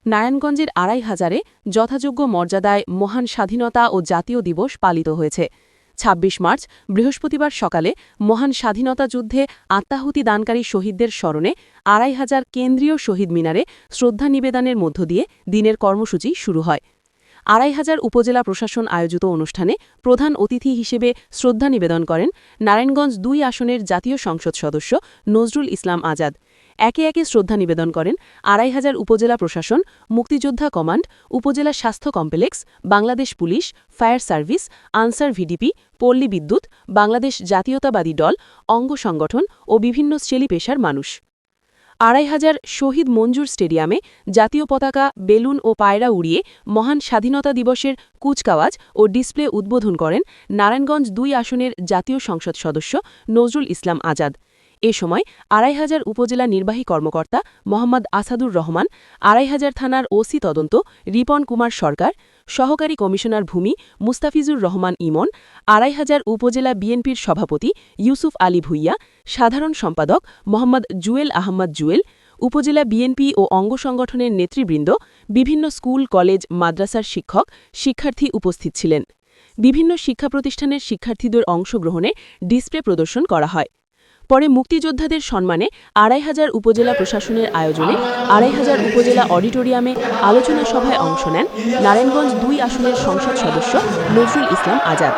নারায়ণগঞ্জের ২৫০০-এ যথাযোগ্য মর্যাদায় মহান স্বাধীনতা ও জাতীয় দিবস পালিত হয়েছে। ২৬ মার্চ বৃহস্পতিবার সকালে মহান স্বাধীনতা যুদ্ধে আত্মাহুতি দানকারী শহীদদের স্মরণে ২৫০০ কেন্দ্রীয় শহীদ মিনারে শ্রদ্ধা নিবেদনের মধ্য দিয়ে দিনের কর্মসূচি শুরু হয়। ২৫০০ উপজেলা প্রশাসন আয়োজিত অনুষ্ঠানে প্রধান অতিথি হিসেবে শ্রদ্ধা নিবেদন করেন নারায়ণগঞ্জ ২ আসনের জাতীয় সংসদ সদস্য নজরুল ইসলাম আজাদ। একে একে শ্রদ্ধা নিবেদন করেন ২৫০০ উপজেলা প্রশাসন, মুক্তিযোদ্ধা কমান্ড, উপজেলা স্বাস্থ্য complex, Bangladesh police, fire service, answer VDP, পল্লী বিদ্যুৎ, বাংলাদেশ জাতীয়তাবাদী দল, অঙ্গ সংগঠন ও বিভিন্ন শ্রেণী পেশার মানুষ। ২৫০০ শহীদ মঞ্জুর স্টেডিয়ামে জাতীয় পতাকা, বেলুন ও পায়রা উড়িয়ে মহান স্বাধীনতা দিবসের কুচকাওয়াজ ও ডিসপ্লে উদ্বোধন করেন নারায়ণগঞ্জ ২ আসনের জাতীয় সংসদ সদস্য নজরুল ইসলাম আজাদ। এ সময় ২৫০০ উপজেলা নির্বাহী কর্মকর্তা মোহাম্মদ আসাদুর রহমান, ২৫০০ থানার ওসি তদন্ত রিপন কুমার সরকার, সহকারী কমিশনার ভূমি মুস্তাফিজুর রহমান ইমন, ২৫০০ উপজেলা বিএনপির সভাপতি ইউসুফ আলী ভুইয়া, সাধারণ সম্পাদক মোহাম্মদ জুয়েল আহমদ জুয়েল, উপজেলা বিএনপি ও অঙ্গ সংগঠনের নেতৃবৃন্দ, বিভিন্ন স্কুল, কলেজ, মাদ্রাসার শিক্ষক, শিক্ষার্থী উপস্থিত ছিলেন। বিভিন্ন শিক্ষা প্রতিষ্ঠানের শিক্ষার্থীদের অংশগ্রহণে ডিসপ্লে প্রদর্শন করা হয়। পরে মুক্তিযোদ্ধাদের সম্মানে ২৫০০ উপজেলা প্রশাসনের আয়োজনে ২৫০০ উপজেলা অডিটোরিয়ামে আলোচনা সভায় অংশ নেন নারায়ণগঞ্জ ২ আসনের সংসদ সদস্য নজরুল ইসলাম আজাদ।